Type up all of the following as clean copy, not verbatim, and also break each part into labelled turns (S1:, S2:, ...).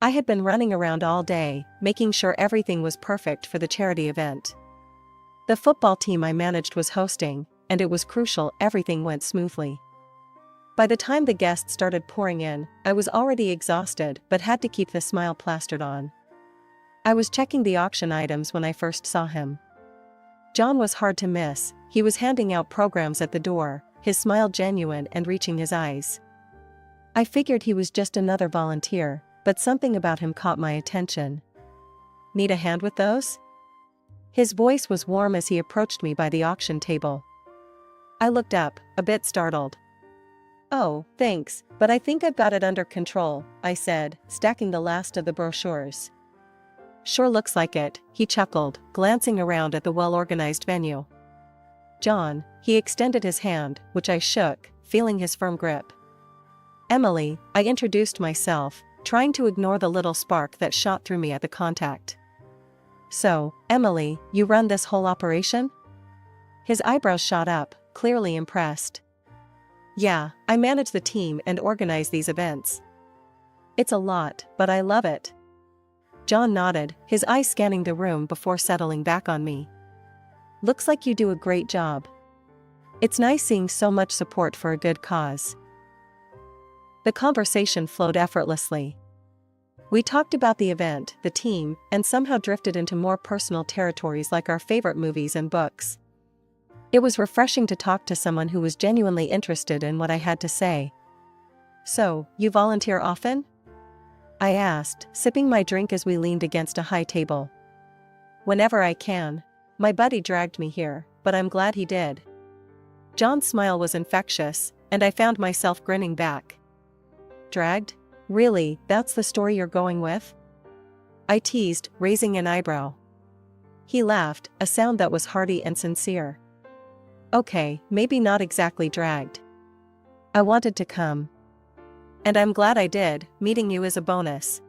S1: I had been running around all day, making sure everything was perfect for the charity event. The football team I managed was hosting, and it was crucial everything went smoothly. By the time the guests started pouring in, I was already exhausted but had to keep the smile plastered on. I was checking the auction items when I first saw him. John was hard to miss. He was handing out programs at the door, his smile genuine and reaching his eyes. I figured he was just another volunteer, but something about him caught my attention. "Need a hand with those?" His voice was warm as he approached me by the auction table. I looked up, a bit startled. "Oh, thanks, but I think I've got it under control," I said, stacking the last of the brochures. "Sure looks like it," he chuckled, glancing around at the well-organized venue. "John," he extended his hand, which I shook, feeling his firm grip. "Emily," I introduced myself, trying to ignore the little spark that shot through me at the contact. "So, Emily, you run this whole operation?" His eyebrows shot up, clearly impressed. "Yeah, I manage the team and organize these events. It's a lot, but I love it." John nodded, his eyes scanning the room before settling back on me. "Looks like you do a great job. It's nice seeing so much support for a good cause." The conversation flowed effortlessly. We talked about the event, the team, and somehow drifted into more personal territories like our favorite movies and books. It was refreshing to talk to someone who was genuinely interested in what I had to say. "So, you volunteer often?" I asked, sipping my drink as we leaned against a high table. "Whenever I can. My buddy dragged me here, but I'm glad he did." John's smile was infectious, and I found myself grinning back. "Dragged? Really, that's the story you're going with?" I teased, raising an eyebrow. He laughed, a sound that was hearty and sincere. "Okay, maybe not exactly dragged. I wanted to come. And I'm glad I did, meeting you is a bonus."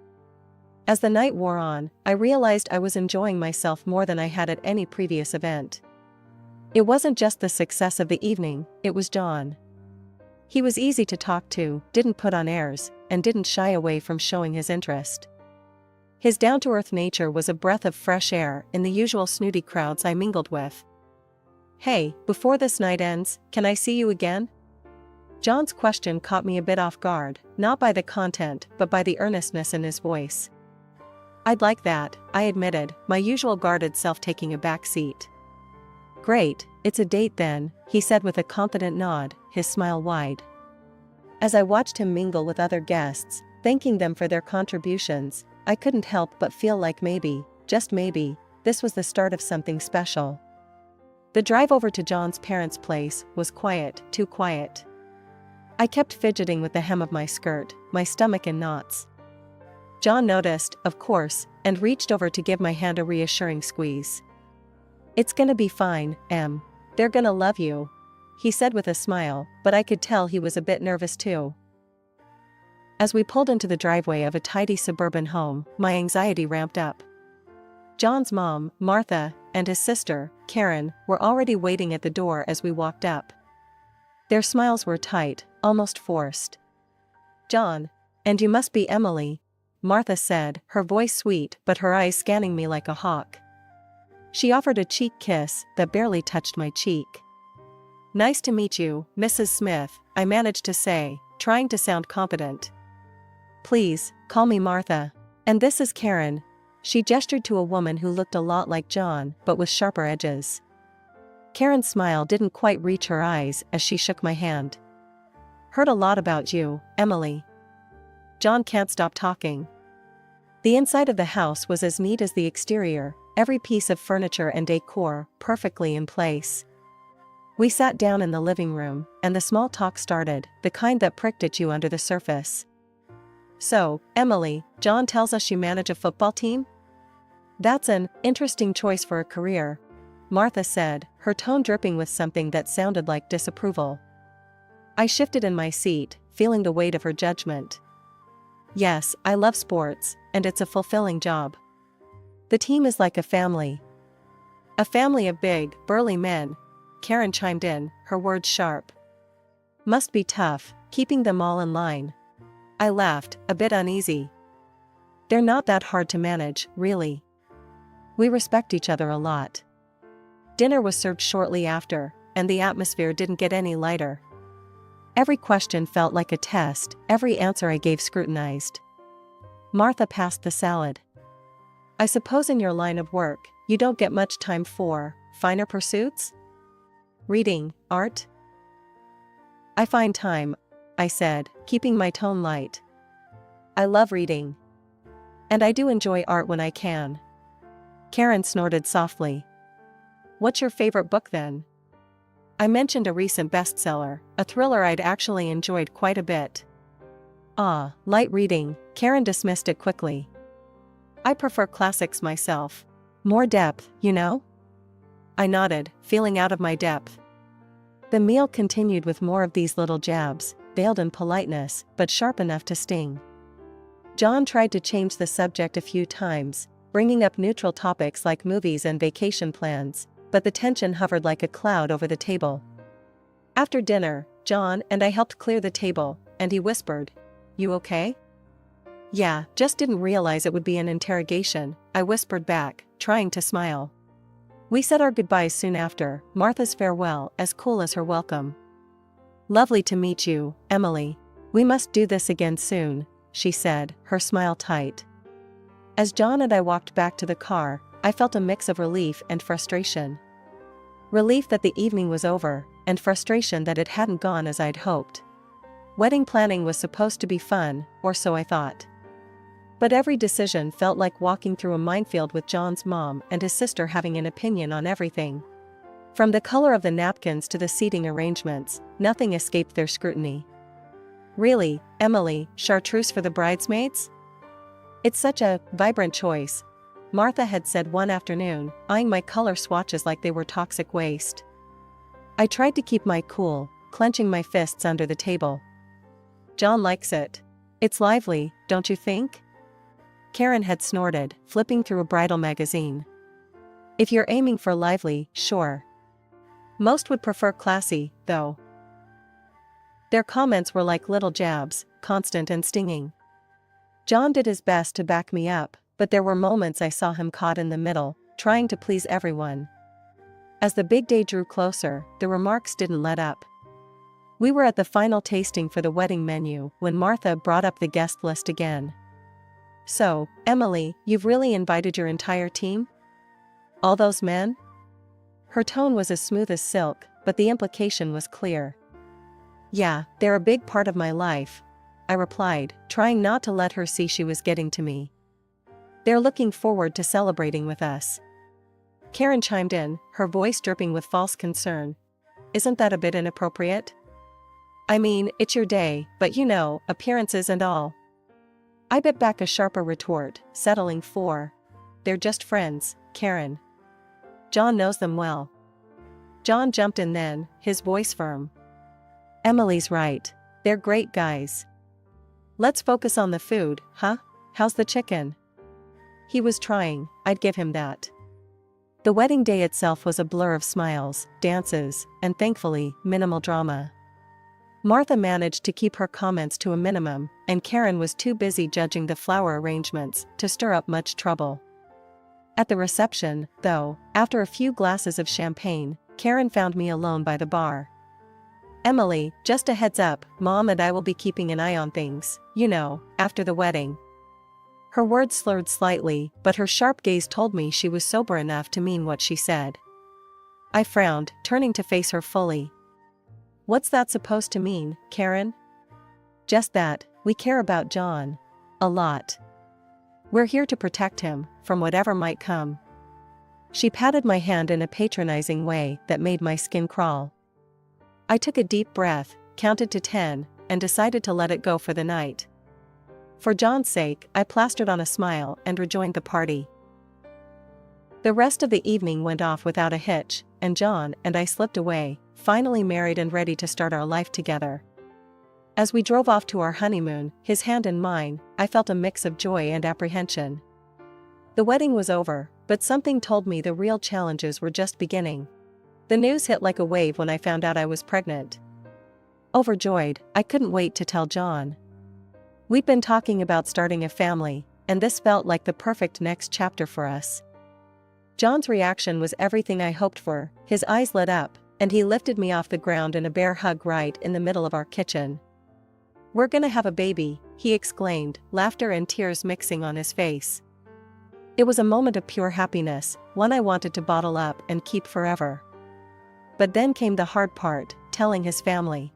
S1: As the night wore on, I realized I was enjoying myself more than I had at any previous event. It wasn't just the success of the evening, it was John. He was easy to talk to, didn't put on airs, and didn't shy away from showing his interest. His down-to-earth nature was a breath of fresh air in the usual snooty crowds I mingled with. "Hey, before this night ends, can I see you again?" John's question caught me a bit off guard, not by the content but by the earnestness in his voice. "I'd like that," I admitted, my usual guarded self taking a back seat. "Great, it's a date then," he said with a confident nod, his smile wide. As I watched him mingle with other guests, thanking them for their contributions, I couldn't help but feel like maybe, just maybe, this was the start of something special. The drive over to John's parents' place was quiet, too quiet. I kept fidgeting with the hem of my skirt, my stomach in knots. John noticed, of course, and reached over to give my hand a reassuring squeeze. "It's gonna be fine, Em. They're gonna love you," he said with a smile, but I could tell he was a bit nervous too. As we pulled into the driveway of a tidy suburban home, my anxiety ramped up. John's mom, Martha, and his sister, Karen, were already waiting at the door as we walked up. Their smiles were tight, almost forced. "John. And you must be Emily," Martha said, her voice sweet but her eyes scanning me like a hawk. She offered a cheek kiss that barely touched my cheek. "Nice to meet you, Mrs. Smith," I managed to say, trying to sound confident. "Please, call me Martha. And this is Karen." She gestured to a woman who looked a lot like John, but with sharper edges. Karen's smile didn't quite reach her eyes as she shook my hand. "Heard a lot about you, Emily." John can't stop talking. The inside of the house was as neat as the exterior, every piece of furniture and decor perfectly in place. We sat down in the living room, and the small talk started, the kind that pricked at you under the surface. "So, Emily, John tells us you manage a football team? That's an interesting choice for a career," Martha said, her tone dripping with something that sounded like disapproval. I shifted in my seat, feeling the weight of her judgment. "Yes, I love sports, and it's a fulfilling job. The team is like a family." "A family of big, burly men," Karen chimed in, her words sharp. "Must be tough, keeping them all in line." I laughed, a bit uneasy. They're not that hard to manage, really. We respect each other a lot. Dinner was served shortly after, and the atmosphere didn't get any lighter. Every question felt like a test, every answer I gave scrutinized. Martha passed the salad. I suppose in your line of work, you don't get much time for finer pursuits? Reading, art? I find time, I said, keeping my tone light. I love reading. And I do enjoy art when I can. Karen snorted softly. What's your favorite book then? I mentioned a recent bestseller, a thriller I'd actually enjoyed quite a bit. Ah, light reading, Karen dismissed it quickly. I prefer classics myself. More depth, you know? I nodded, feeling out of my depth. The meal continued with more of these little jabs, veiled in politeness, but sharp enough to sting. John tried to change the subject a few times, bringing up neutral topics like movies and vacation plans, but the tension hovered like a cloud over the table. After dinner, John and I helped clear the table, and he whispered, "You okay?" "Yeah, just didn't realize it would be an interrogation," I whispered back, trying to smile. We said our goodbyes soon after, Martha's farewell as cool as her welcome. "Lovely to meet you, Emily. We must do this again soon," she said, her smile tight. As John and I walked back to the car, I felt a mix of relief and frustration. Relief that the evening was over, and frustration that it hadn't gone as I'd hoped. Wedding planning was supposed to be fun, or so I thought. But every decision felt like walking through a minefield with John's mom and his sister having an opinion on everything. From the color of the napkins to the seating arrangements, nothing escaped their scrutiny. "Really, Emily, chartreuse for the bridesmaids? It's such a vibrant choice," Martha had said one afternoon, eyeing my color swatches like they were toxic waste. I tried to keep my cool, clenching my fists under the table. "John likes it. It's lively, don't you think?" Karen had snorted, flipping through a bridal magazine. "If you're aiming for lively, sure. Most would prefer classy, though." Their comments were like little jabs, constant and stinging. John did his best to back me up, but there were moments I saw him caught in the middle, trying to please everyone. As the big day drew closer, the remarks didn't let up. We were at the final tasting for the wedding menu when Martha brought up the guest list again. "So, Emily, you've really invited your entire team? All those men?" Her tone was as smooth as silk, but the implication was clear. "Yeah, they're a big part of my life," I replied, trying not to let her see she was getting to me. "They're looking forward to celebrating with us." Karen chimed in, her voice dripping with false concern. "Isn't that a bit inappropriate? I mean, it's your day, but you know, appearances and all." I bit back a sharper retort, settling for, "They're just friends, Karen. John knows them well." John jumped in then, his voice firm. "Emily's right. They're great guys. Let's focus on the food, huh? How's the chicken?" He was trying, I'd give him that. The wedding day itself was a blur of smiles, dances, and thankfully, minimal drama. Martha managed to keep her comments to a minimum, and Karen was too busy judging the flower arrangements to stir up much trouble. At the reception, though, after a few glasses of champagne, Karen found me alone by the bar. "Emily, just a heads up, Mom and I will be keeping an eye on things, you know, after the wedding." Her words slurred slightly, but her sharp gaze told me she was sober enough to mean what she said. I frowned, turning to face her fully. "What's that supposed to mean, Karen?" "Just that, we care about John. A lot. We're here to protect him, from whatever might come." She patted my hand in a patronizing way that made my skin crawl. I took a deep breath, counted to 10, and decided to let it go for the night. For John's sake, I plastered on a smile and rejoined the party. The rest of the evening went off without a hitch, and John and I slipped away, finally married and ready to start our life together. As we drove off to our honeymoon, his hand in mine, I felt a mix of joy and apprehension. The wedding was over, but something told me the real challenges were just beginning. The news hit like a wave when I found out I was pregnant. Overjoyed, I couldn't wait to tell John. We'd been talking about starting a family, and this felt like the perfect next chapter for us. John's reaction was everything I hoped for. His eyes lit up, and he lifted me off the ground in a bear hug right in the middle of our kitchen. "We're gonna have a baby," he exclaimed, laughter and tears mixing on his face. It was a moment of pure happiness, one I wanted to bottle up and keep forever. But then came the hard part, telling his family.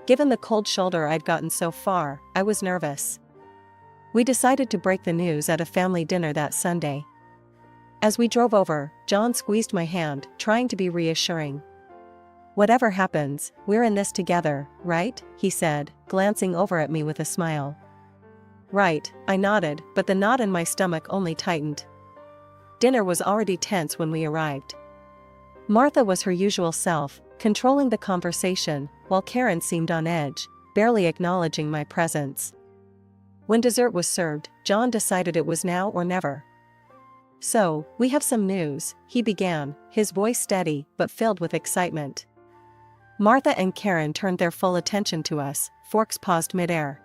S1: Given the cold shoulder I'd gotten so far, I was nervous. We decided to break the news at a family dinner that Sunday. As we drove over, John squeezed my hand, trying to be reassuring. "Whatever happens, we're in this together, right?" he said, glancing over at me with a smile. "Right," I nodded, but the knot in my stomach only tightened. Dinner was already tense when we arrived. Martha was her usual self, controlling the conversation, while Karen seemed on edge, barely acknowledging my presence. When dessert was served, John decided it was now or never. "So, we have some news," he began, his voice steady but filled with excitement. Martha and Karen turned their full attention to us, forks paused midair.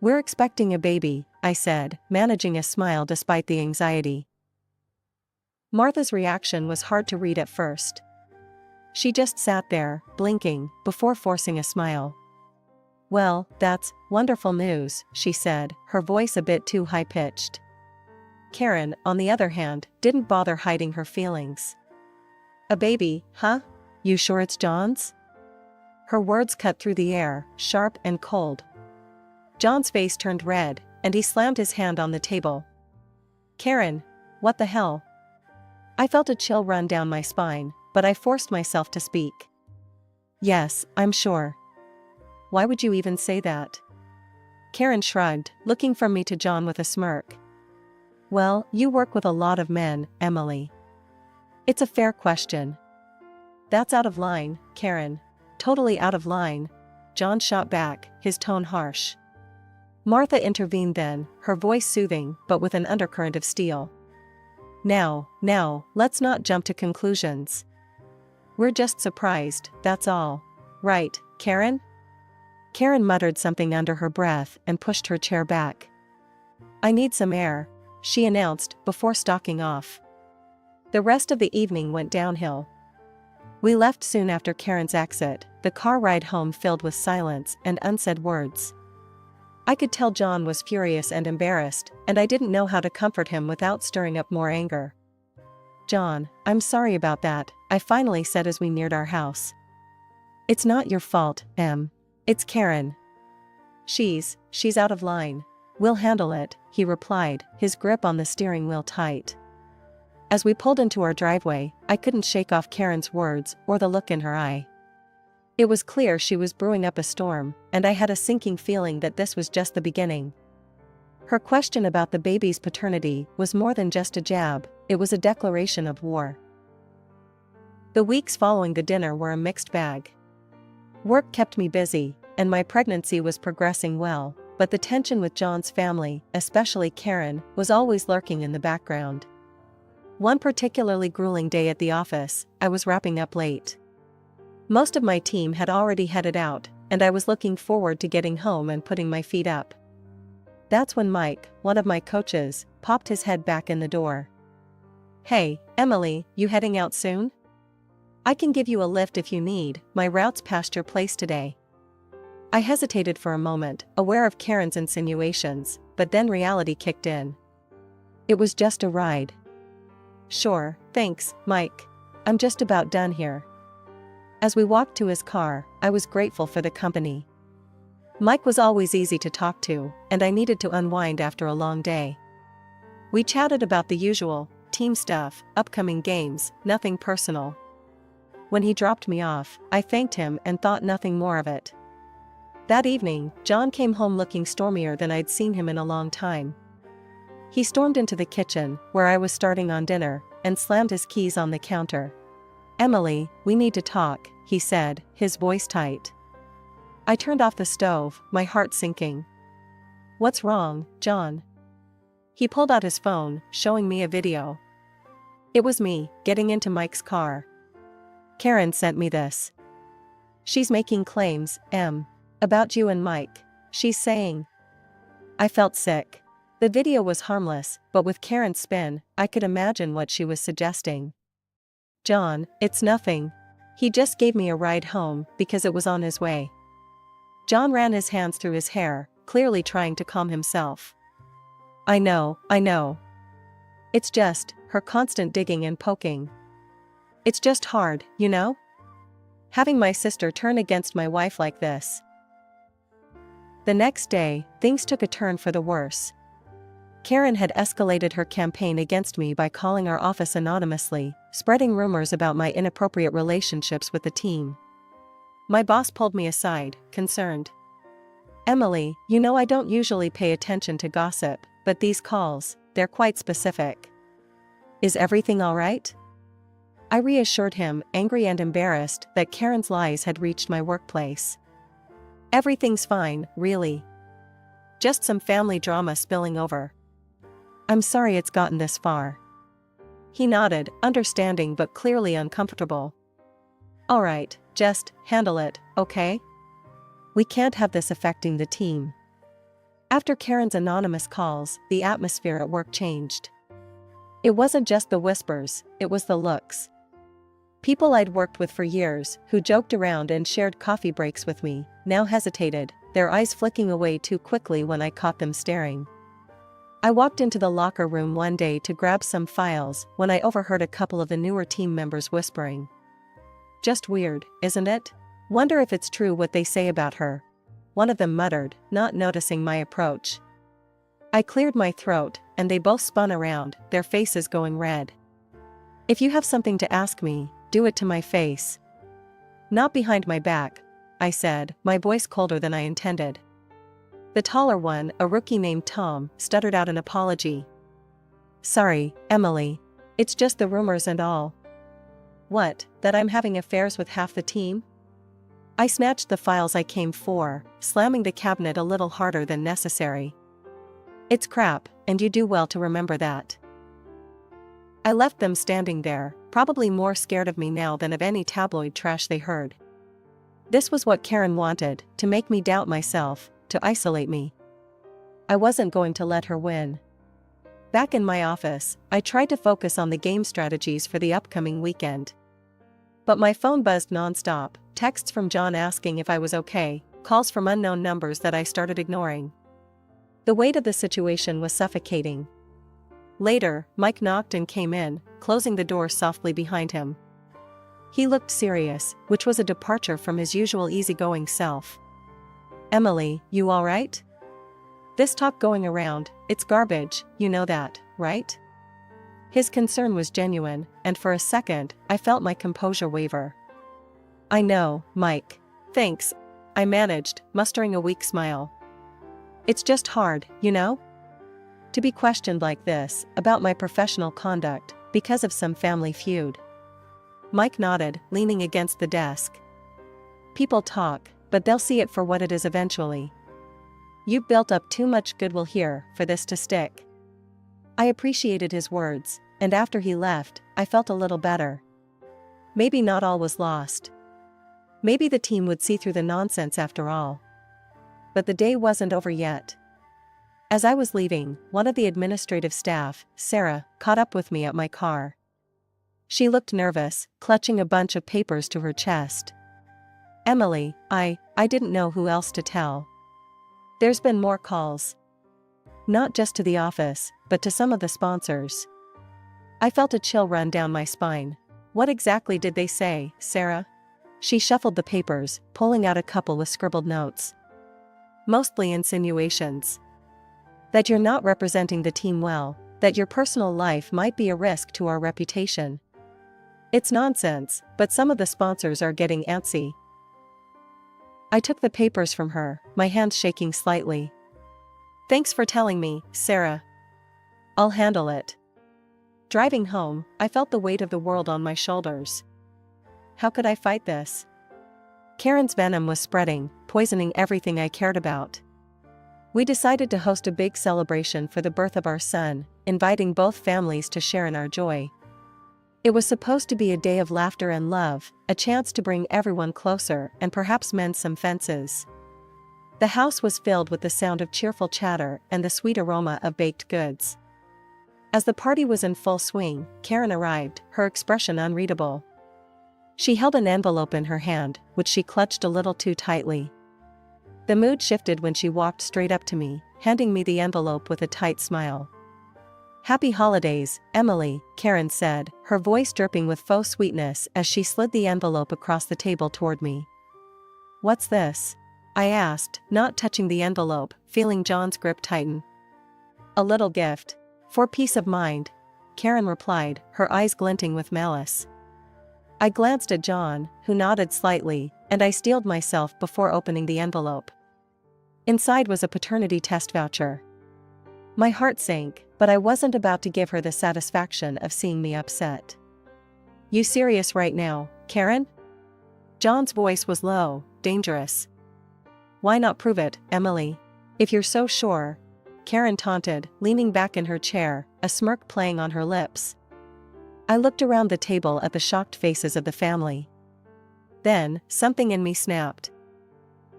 S1: "We're expecting a baby," I said, managing a smile despite the anxiety. Martha's reaction was hard to read at first. She just sat there, blinking, before forcing a smile. "Well, that's wonderful news," she said, her voice a bit too high-pitched. Karen, on the other hand, didn't bother hiding her feelings. "A baby, huh? You sure it's John's?" Her words cut through the air, sharp and cold. John's face turned red, and he slammed his hand on the table. "Karen, what the hell?" I felt a chill run down my spine, but I forced myself to speak. "Yes, I'm sure." "Why would you even say that?" Karen shrugged, looking from me to John with a smirk. "Well, you work with a lot of men, Emily. It's a fair question." "That's out of line, Karen. Totally out of line," John shot back, his tone harsh. Martha intervened then, her voice soothing but with an undercurrent of steel. Now, let's not jump to conclusions. We're just surprised, that's all. Right, Karen?" Karen muttered something under her breath and pushed her chair back. "I need some air," she announced, before stalking off. The rest of the evening went downhill. We left soon after Karen's exit, the car ride home filled with silence and unsaid words. I could tell John was furious and embarrassed, and I didn't know how to comfort him without stirring up more anger. "John, I'm sorry about that," I finally said as we neared our house. "It's not your fault, Em. It's Karen. She's out of line. We'll handle it," he replied, his grip on the steering wheel tight. As we pulled into our driveway, I couldn't shake off Karen's words or the look in her eye. It was clear she was brewing up a storm, and I had a sinking feeling that this was just the beginning. Her question about the baby's paternity was more than just a jab, it was a declaration of war. The weeks following the dinner were a mixed bag. Work kept me busy, and my pregnancy was progressing well, but the tension with John's family, especially Karen, was always lurking in the background. One particularly grueling day at the office, I was wrapping up late. Most of my team had already headed out, and I was looking forward to getting home and putting my feet up. That's when Mike, one of my coaches, popped his head back in the door. "Hey, Emily, you heading out soon? I can give you a lift if you need, my route's past your place today." I hesitated for a moment, aware of Karen's insinuations, but then reality kicked in. It was just a ride. "Sure, thanks, Mike. I'm just about done here." As we walked to his car, I was grateful for the company. Mike was always easy to talk to, and I needed to unwind after a long day. We chatted about the usual, team stuff, upcoming games, nothing personal. When he dropped me off, I thanked him and thought nothing more of it. That evening, John came home looking stormier than I'd seen him in a long time. He stormed into the kitchen, where I was starting on dinner, and slammed his keys on the counter. "Emily, we need to talk," he said, his voice tight. I turned off the stove, my heart sinking. "What's wrong, John?" He pulled out his phone, showing me a video. It was me, getting into Mike's car. "Karen sent me this. She's making claims, Em, about you and Mike. She's saying..." I felt sick. The video was harmless, but with Karen's spin, I could imagine what she was suggesting. John, it's nothing. He just gave me a ride home because it was on his way. John ran his hands through his hair, clearly trying to calm himself. I know. It's just her constant digging and poking. It's just hard, you know? Having my sister turn against my wife like this. The next day, things took a turn for the worse. Karen had escalated her campaign against me by calling our office anonymously, spreading rumors about my inappropriate relationships with the team. My boss pulled me aside, concerned. Emily, you know I don't usually pay attention to gossip, but these calls, they're quite specific. Is everything all right? I reassured him, angry and embarrassed, that Karen's lies had reached my workplace. Everything's fine, really. Just some family drama spilling over. I'm sorry it's gotten this far. He nodded, understanding but clearly uncomfortable. All right, just handle it, okay? We can't have this affecting the team. After Karen's anonymous calls, the atmosphere at work changed. It wasn't just the whispers, it was the looks. People I'd worked with for years, who joked around and shared coffee breaks with me, now hesitated, their eyes flicking away too quickly when I caught them staring. I walked into the locker room one day to grab some files when I overheard a couple of the newer team members whispering. Just weird, isn't it? Wonder if it's true what they say about her. One of them muttered, not noticing my approach. I cleared my throat, and they both spun around, their faces going red. If you have something to ask me, do it to my face. Not behind my back, I said, my voice colder than I intended. The taller one, a rookie named Tom, stuttered out an apology. Sorry, Emily. It's just the rumors and all. What, that I'm having affairs with half the team? I snatched the files I came for, slamming the cabinet a little harder than necessary. It's crap, and you do well to remember that. I left them standing there, probably more scared of me now than of any tabloid trash they heard. This was what Karen wanted, to make me doubt myself, to isolate me. I wasn't going to let her win. Back in my office, I tried to focus on the game strategies for the upcoming weekend. But my phone buzzed nonstop, texts from John asking if I was okay, calls from unknown numbers that I started ignoring. The weight of the situation was suffocating. Later, Mike knocked and came in, closing the door softly behind him. He looked serious, which was a departure from his usual easygoing self. Emily, you all right? This talk going around, it's garbage, you know that, right? His concern was genuine, and for a second, I felt my composure waver. I know, Mike. Thanks, I managed, mustering a weak smile. It's just hard, you know? To be questioned like this, about my professional conduct, because of some family feud. Mike nodded, leaning against the desk. People talk, but they'll see it for what it is eventually. You've built up too much goodwill here for this to stick. I appreciated his words, and after he left, I felt a little better. Maybe not all was lost. Maybe the team would see through the nonsense after all. But the day wasn't over yet. As I was leaving, one of the administrative staff, Sarah, caught up with me at my car. She looked nervous, clutching a bunch of papers to her chest. Emily, I didn't know who else to tell. There's been more calls. Not just to the office, but to some of the sponsors. I felt a chill run down my spine. What exactly did they say, Sarah? She shuffled the papers, pulling out a couple with scribbled notes. Mostly insinuations. That you're not representing the team well, that your personal life might be a risk to our reputation. It's nonsense, but some of the sponsors are getting antsy. I took the papers from her, my hands shaking slightly. Thanks for telling me, Sarah. I'll handle it. Driving home, I felt the weight of the world on my shoulders. How could I fight this? Karen's venom was spreading, poisoning everything I cared about. We decided to host a big celebration for the birth of our son, inviting both families to share in our joy. It was supposed to be a day of laughter and love, a chance to bring everyone closer and perhaps mend some fences. The house was filled with the sound of cheerful chatter and the sweet aroma of baked goods. As the party was in full swing, Karen arrived, her expression unreadable. She held an envelope in her hand, which she clutched a little too tightly. The mood shifted when she walked straight up to me, handing me the envelope with a tight smile. "Happy holidays, Emily," Karen said, her voice dripping with faux sweetness as she slid the envelope across the table toward me. "What's this?" I asked, not touching the envelope, feeling John's grip tighten. "A little gift. For peace of mind," Karen replied, her eyes glinting with malice. I glanced at John, who nodded slightly, and I steeled myself before opening the envelope. Inside was a paternity test voucher. My heart sank, but I wasn't about to give her the satisfaction of seeing me upset. "You serious right now, Karen?" John's voice was low, dangerous. "Why not prove it, Emily? If you're so sure," Karen taunted, leaning back in her chair, a smirk playing on her lips. I looked around the table at the shocked faces of the family. Then, something in me snapped.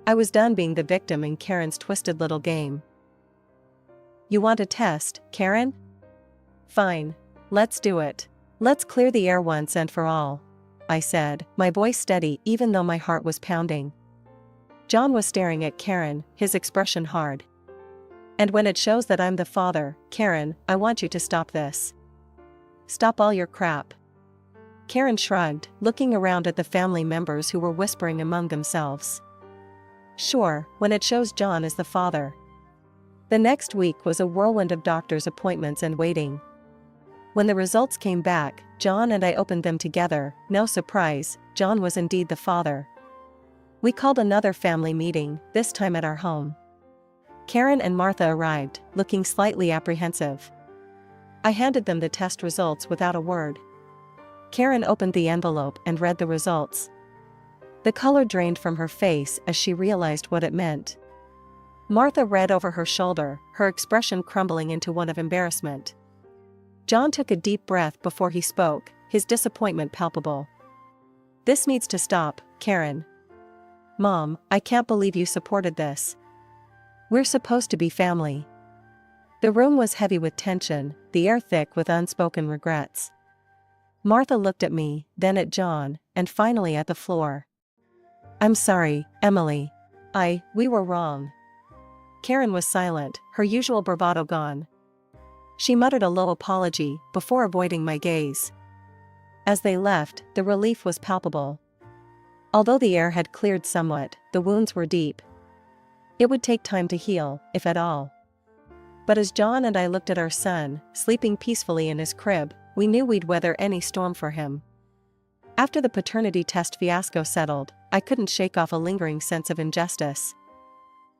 S1: I was done being the victim in Karen's twisted little game. "You want a test, Karen? Fine. Let's do it. Let's clear the air once and for all," I said, my voice steady even though my heart was pounding. John was staring at Karen, his expression hard. "And when it shows that I'm the father, Karen, I want you to stop this." "Stop all your crap." Karen shrugged, looking around at the family members who were whispering among themselves. "Sure, when it shows John is the father." The next week was a whirlwind of doctor's appointments and waiting. When the results came back, John and I opened them together. No surprise, John was indeed the father. We called another family meeting, this time at our home. Karen and Martha arrived, looking slightly apprehensive. I handed them the test results without a word. Karen opened the envelope and read the results. The color drained from her face as she realized what it meant. Martha read over her shoulder, her expression crumbling into one of embarrassment. John took a deep breath before he spoke, his disappointment palpable. "This needs to stop, Karen. Mom, I can't believe you supported this. We're supposed to be family." The room was heavy with tension, the air thick with unspoken regrets. Martha looked at me, then at John, and finally at the floor. "I'm sorry, Emily. We were wrong." Karen was silent, her usual bravado gone. She muttered a low apology before avoiding my gaze. As they left, the relief was palpable. Although the air had cleared somewhat, the wounds were deep. It would take time to heal, if at all. But as John and I looked at our son, sleeping peacefully in his crib, we knew we'd weather any storm for him. After the paternity test fiasco settled, I couldn't shake off a lingering sense of injustice.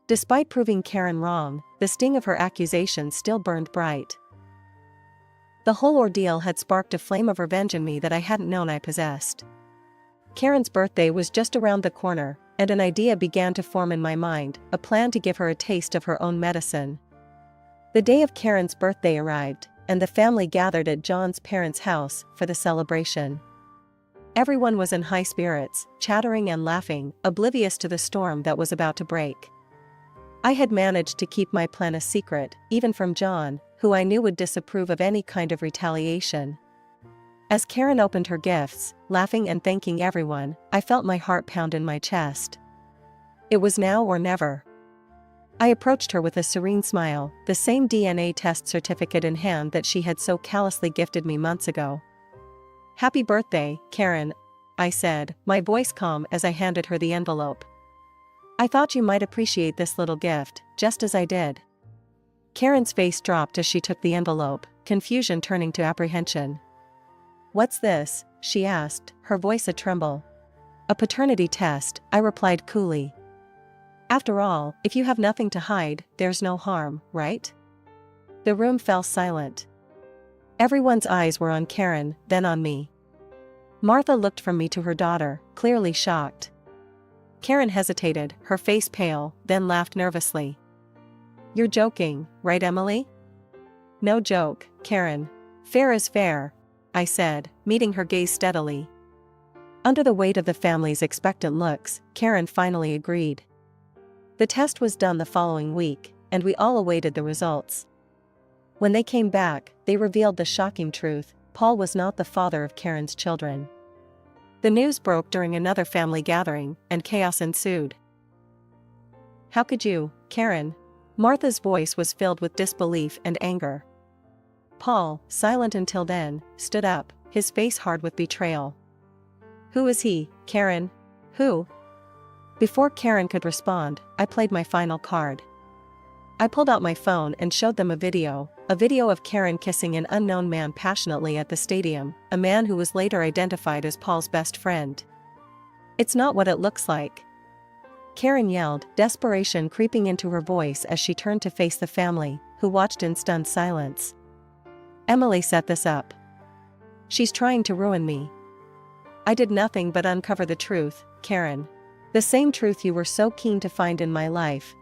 S1: Despite proving Karen wrong, the sting of her accusation still burned bright. The whole ordeal had sparked a flame of revenge in me that I hadn't known I possessed. Karen's birthday was just around the corner, and an idea began to form in my mind, a plan to give her a taste of her own medicine. The day of Karen's birthday arrived, and the family gathered at John's parents' house for the celebration. Everyone was in high spirits, chattering and laughing, oblivious to the storm that was about to break. I had managed to keep my plan a secret, even from John, who I knew would disapprove of any kind of retaliation. As Karen opened her gifts, laughing and thanking everyone, I felt my heart pound in my chest. It was now or never. I approached her with a serene smile, the same DNA test certificate in hand that she had so callously gifted me months ago. "Happy birthday, Karen," I said, my voice calm as I handed her the envelope. "I thought you might appreciate this little gift, just as I did." Karen's face dropped as she took the envelope, confusion turning to apprehension. "What's this?" she asked, her voice a tremble. "A paternity test," I replied coolly. "After all, if you have nothing to hide, there's no harm, right?" The room fell silent. Everyone's eyes were on Karen, then on me. Martha looked from me to her daughter, clearly shocked. Karen hesitated, her face pale, then laughed nervously. "You're joking, right, Emily?" "No joke, Karen. Fair is fair," I said, meeting her gaze steadily. Under the weight of the family's expectant looks, Karen finally agreed. The test was done the following week, and we all awaited the results. When they came back, they revealed the shocking truth: Paul was not the father of Karen's children. The news broke during another family gathering, and chaos ensued. "How could you, Karen?" Martha's voice was filled with disbelief and anger. Paul, silent until then, stood up, his face hard with betrayal. "Who is he, Karen? Who?" Before Karen could respond, I played my final card. I pulled out my phone and showed them a video of Karen kissing an unknown man passionately at the stadium, a man who was later identified as Paul's best friend. "It's not what it looks like," Karen yelled, desperation creeping into her voice as she turned to face the family, who watched in stunned silence. "Emily set this up. She's trying to ruin me." "I did nothing but uncover the truth, Karen. The same truth you were so keen to find in my life,"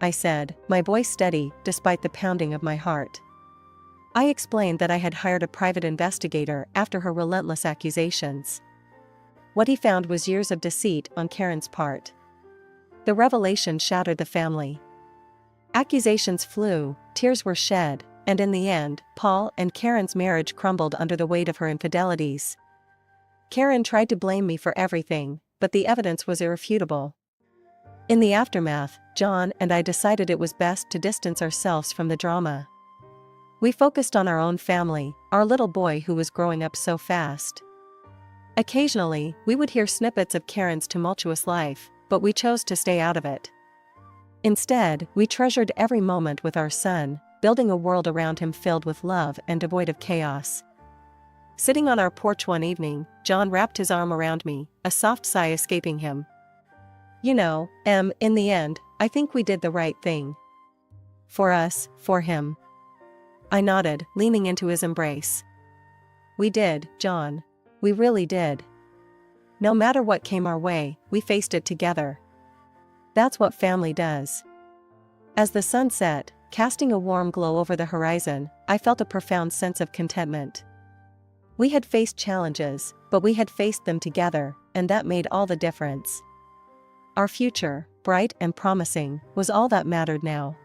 S1: I said, my voice steady despite the pounding of my heart. I explained that I had hired a private investigator after her relentless accusations. What he found was years of deceit on Karen's part. The revelation shattered the family. Accusations flew, tears were shed, and in the end, Paul and Karen's marriage crumbled under the weight of her infidelities. Karen tried to blame me for everything, but the evidence was irrefutable. In the aftermath, John and I decided it was best to distance ourselves from the drama. We focused on our own family, our little boy who was growing up so fast. Occasionally, we would hear snippets of Karen's tumultuous life, but we chose to stay out of it. Instead, we treasured every moment with our son, building a world around him filled with love and devoid of chaos. Sitting on our porch one evening, John wrapped his arm around me, a soft sigh escaping him. "You know, in the end, I think we did the right thing. For us, for him." I nodded, leaning into his embrace. "We did, John. We really did. No matter what came our way, we faced it together. That's what family does." As the sun set, casting a warm glow over the horizon, I felt a profound sense of contentment. We had faced challenges, but we had faced them together, and that made all the difference. Our future, bright and promising, was all that mattered now.